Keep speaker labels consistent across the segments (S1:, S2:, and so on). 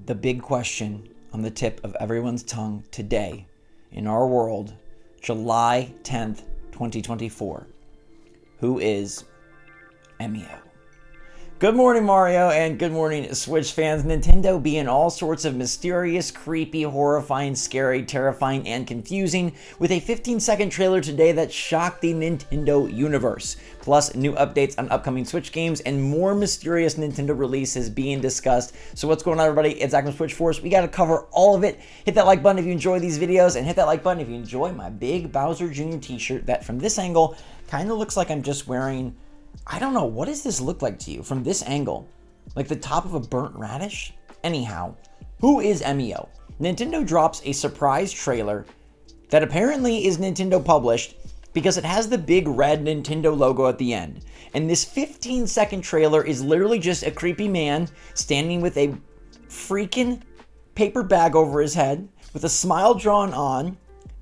S1: The big question on the tip of everyone's tongue today in our world, July 10th, 2024. Who is Emio? Good morning, Mario, and good morning, Switch fans. Nintendo being all sorts of mysterious, creepy, horrifying, scary, terrifying, and confusing with a 15-second trailer today that shocked the Nintendo universe. Plus, new updates on upcoming Switch games and more mysterious Nintendo releases being discussed. So what's going on, everybody? It's Zach from SwitchForce. We got to cover all of it. Hit that like button if you enjoy these videos, and hit that like button if you enjoy my big Bowser Jr. t-shirt that from this angle kind of looks like I'm just wearing... I don't know, what does this look like to you from this angle? Like the top of a burnt radish? Anyhow, who is Emio? Nintendo drops a surprise trailer that apparently is Nintendo published because it has the big red Nintendo logo at the end. And this 15-second trailer is literally just a creepy man standing with a freaking paper bag over his head with a smile drawn on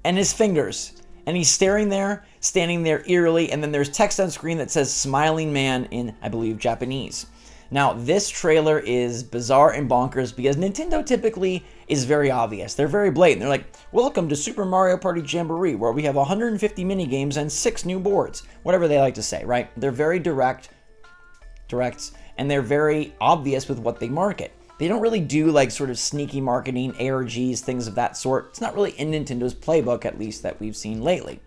S1: and his fingers. And he's standing there eerily, and then there's text on screen that says smiling man in, I believe, Japanese. Now, this trailer is bizarre and bonkers because Nintendo typically is very obvious. They're very blatant. They're like, welcome to Super Mario Party Jamboree, where we have 150 minigames and 6 new boards. Whatever they like to say, right? They're very direct, and they're very obvious with what they market. They don't really do like sort of sneaky marketing, ARGs, things of that sort. It's not really in Nintendo's playbook, at least that we've seen lately.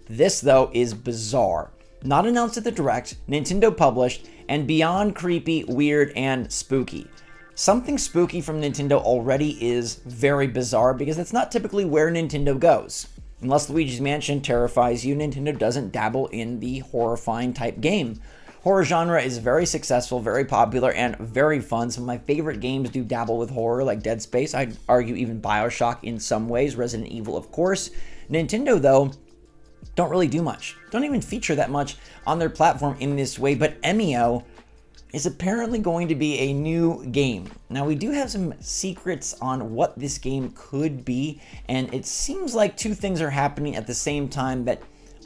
S1: This, though, is bizarre. Not announced at the Direct, Nintendo published, and beyond creepy, weird, and spooky. Something spooky from Nintendo already is very bizarre because that's not typically where Nintendo goes. Unless Luigi's Mansion terrifies you, Nintendo doesn't dabble in the horrifying type game. Horror genre is very successful, very popular, and very fun. Some of my favorite games do dabble with horror, like Dead Space. I'd argue even BioShock in some ways, Resident Evil, of course. Nintendo, though, don't really do much. Don't even feature that much on their platform in this way, but Emio is apparently going to be a new game. Now, we do have some secrets on what this game could be, and it seems like two things are happening at the same time that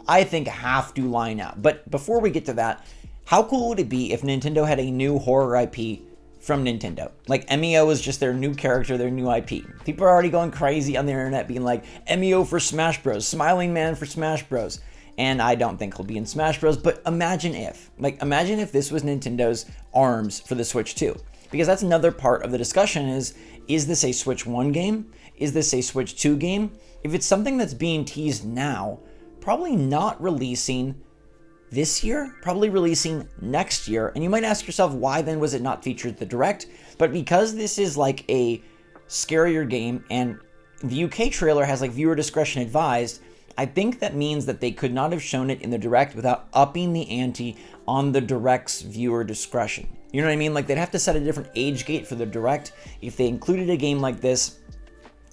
S1: I think have to line up. But before we get to that, how cool would it be if Nintendo had a new horror IP from Nintendo? Like Emio is just their new character, their new IP. People are already going crazy on the internet being like, Emio for Smash Bros, Smiling Man for Smash Bros. And I don't think he'll be in Smash Bros, but imagine if this was Nintendo's ARMS for the Switch 2. Because that's another part of the discussion is this a Switch 1 game? Is this a Switch 2 game? If it's something that's being teased now, probably not releasing this year, probably releasing next year. And you might ask yourself, why then was it not featured at the Direct? But because this is like a scarier game and the UK trailer has like viewer discretion advised, I think that means that they could not have shown it in the Direct without upping the ante on the Direct's viewer discretion. You know what I mean? Like they'd have to set a different age gate for the Direct if they included a game like this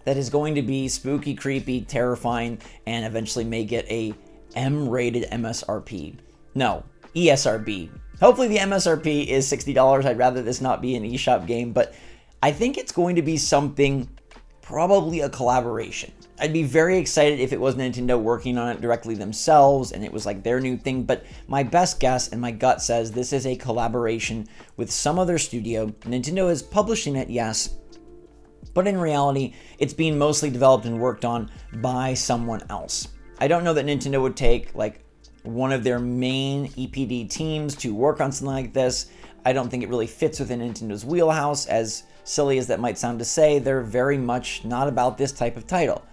S1: that is going to be spooky, creepy, terrifying, and eventually may get a M-rated MSRP. No, ESRB. Hopefully the MSRP is $60. I'd rather this not be an eShop game, but I think it's going to be something, probably a collaboration. I'd be very excited if it was Nintendo working on it directly themselves and it was like their new thing, but my best guess and my gut says this is a collaboration with some other studio. Nintendo is publishing it, yes, but in reality, it's being mostly developed and worked on by someone else. I don't know that Nintendo would take like one of their main EPD teams to work on something like this. I don't think it really fits within Nintendo's wheelhouse. As silly as that might sound to say, they're very much not about this type of title.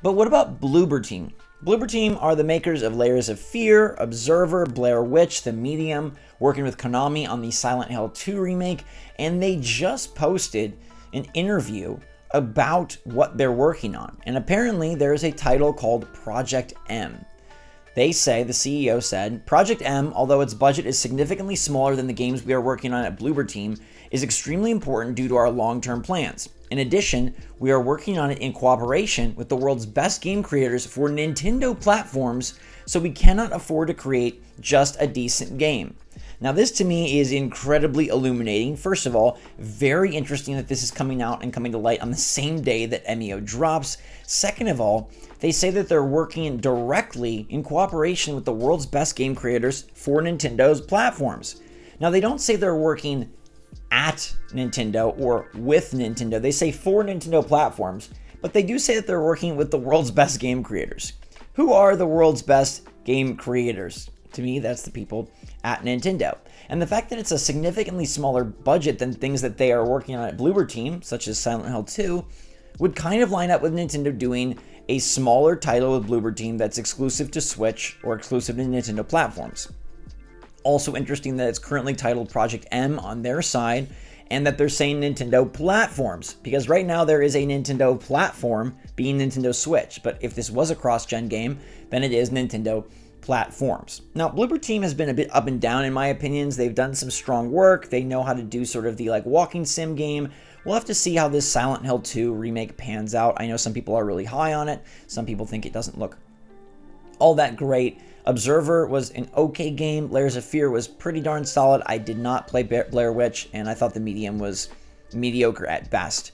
S1: But what about Bloober Team? Bloober Team are the makers of Layers of Fear, Observer, Blair Witch, The Medium, working with Konami on the Silent Hill 2 remake, and they just posted an interview about what they're working on. And apparently there's a title called Project M. They say, the CEO said, Project M, although its budget is significantly smaller than the games we are working on at Bloober Team, is extremely important due to our long-term plans. In addition, we are working on it in cooperation with the world's best game creators for Nintendo platforms, so we cannot afford to create just a decent game. Now, this to me is incredibly illuminating. First of all, very interesting that this is coming out and coming to light on the same day that Emio drops. Second of all, they say that they're working directly in cooperation with the world's best game creators for Nintendo's platforms. Now, they don't say they're working at Nintendo or with Nintendo. They say for Nintendo platforms, but they do say that they're working with the world's best game creators. Who are the world's best game creators? To me, that's the people at Nintendo. And the fact that it's a significantly smaller budget than things that they are working on at Bloober Team, such as Silent Hill 2, would kind of line up with Nintendo doing a smaller title with Bloober Team that's exclusive to Switch or exclusive to Nintendo platforms. Also interesting that it's currently titled Project M on their side, and that they're saying Nintendo platforms, because right now there is a Nintendo platform being Nintendo Switch, but if this was a cross-gen game, then it is Nintendo platforms. Now, Bloober Team has been a bit up and down in my opinions. They've done some strong work. They know how to do sort of the walking sim game. We'll have to see how this Silent Hill 2 remake pans out. I know some people are really high on it. Some people think it doesn't look all that great. Observer was an okay game. Layers of Fear was pretty darn solid. I did not play Blair Witch, and I thought the medium was mediocre at best.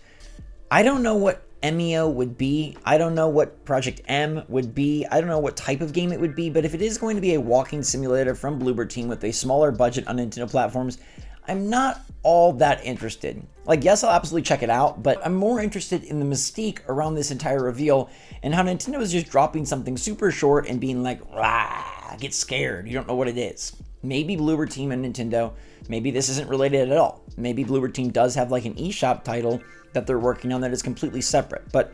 S1: I don't know what MEO would be. I don't know what Project M would be. I don't know what type of game it would be, but if it is going to be a walking simulator from Bloober Team with a smaller budget on Nintendo platforms, I'm not all that interested. Yes, I'll absolutely check it out, but I'm more interested in the mystique around this entire reveal and how Nintendo is just dropping something super short and being like, rah, get scared. You don't know what it is. Maybe Bloober Team and Nintendo, maybe this isn't related at all. Maybe Bloober Team does have an eShop title that they're working on that is completely separate. But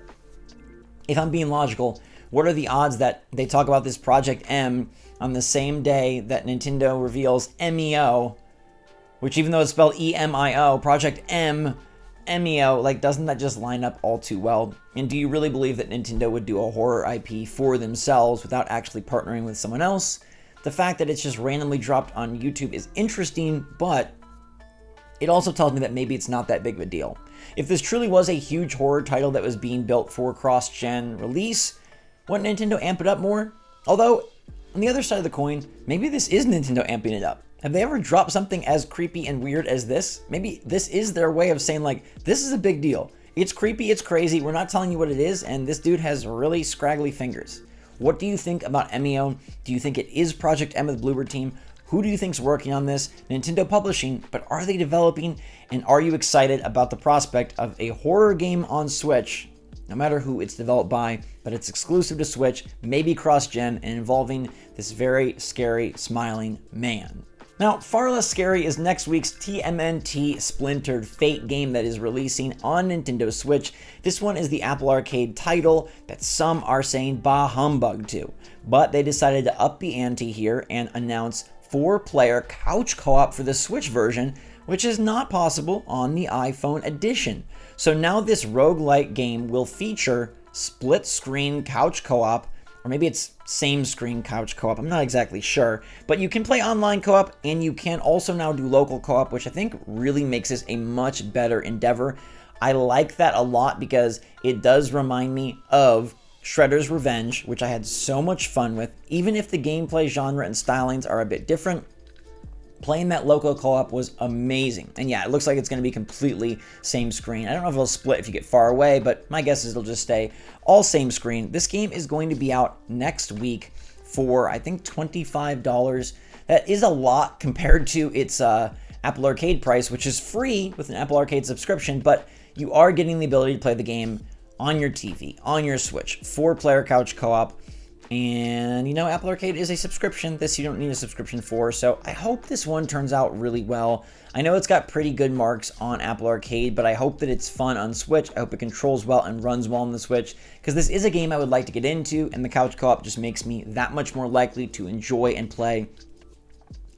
S1: if I'm being logical, what are the odds that they talk about this Project M on the same day that Nintendo reveals MEO, which even though it's spelled EMIO, Project M, MEO, doesn't that just line up all too well? And do you really believe that Nintendo would do a horror IP for themselves without actually partnering with someone else? The fact that it's just randomly dropped on YouTube is interesting, but it also tells me that maybe it's not that big of a deal. If this truly was a huge horror title that was being built for cross-gen release, wouldn't Nintendo amp it up more? Although, on the other side of the coin, maybe this is Nintendo amping it up. Have they ever dropped something as creepy and weird as this? Maybe this is their way of saying, this is a big deal. It's creepy, it's crazy, we're not telling you what it is, and this dude has really scraggly fingers. What do you think about MEO? Do you think it is Project M with Bloober Team? Who do you think's working on this? Nintendo Publishing, but are they developing? And are you excited about the prospect of a horror game on Switch, no matter who it's developed by, but it's exclusive to Switch, maybe cross-gen, and involving this very scary, smiling man? Now, far less scary is next week's TMNT Splintered Fate game that is releasing on Nintendo Switch. This one is the Apple Arcade title that some are saying bah humbug to, but they decided to up the ante here and announce 4-player couch co-op for the Switch version, which is not possible on the iPhone edition. So now this roguelike game will feature split-screen couch co-op, or maybe it's same-screen couch co-op, I'm not exactly sure, but you can play online co-op, and you can also now do local co-op, which I think really makes this a much better endeavor. I like that a lot because it does remind me of Shredder's Revenge, which I had so much fun with. Even if the gameplay genre and stylings are a bit different, playing that local co-op was amazing. And yeah, it looks like it's going to be completely same screen. I don't know if it'll split if you get far away, but my guess is it'll just stay all same screen. This game is going to be out next week for, I think, $25. That is a lot compared to its Apple Arcade price, which is free with an Apple Arcade subscription, but you are getting the ability to play the game on your TV, on your Switch, 4-player couch co-op. And Apple Arcade is a subscription. This you don't need a subscription for, so I hope this one turns out really well. I know it's got pretty good marks on Apple Arcade, but I hope that it's fun on Switch. I hope it controls well and runs well on the Switch, because this is a game I would like to get into, and the couch co-op just makes me that much more likely to enjoy and play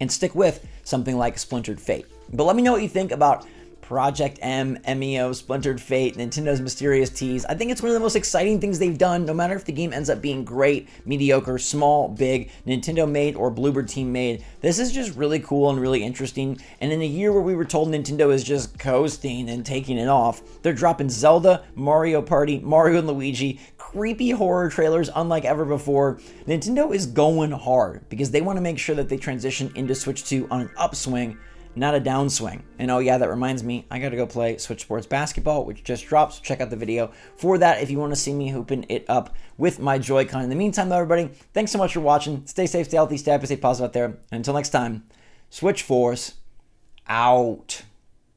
S1: and stick with something like Splintered Fate. But let me know what you think about Project M, MEO, Splintered Fate, Nintendo's mysterious tease. I think it's one of the most exciting things they've done, no matter if the game ends up being great, mediocre, small, big, Nintendo made or Bloober Team made. This is just really cool and really interesting. And in a year where we were told Nintendo is just coasting and taking it off, they're dropping Zelda, Mario Party, Mario and Luigi, creepy horror trailers unlike ever before. Nintendo is going hard because they want to make sure that they transition into Switch 2 on an upswing, not a downswing. And oh yeah, that reminds me, I gotta go play SwitchForce basketball, which just dropped, so check out the video for that if you want to see me hooping it up with my Joy-Con. In the meantime though, everybody, thanks so much for watching. Stay safe, stay healthy, stay happy, stay positive out there. And until next time, SwitchForce out.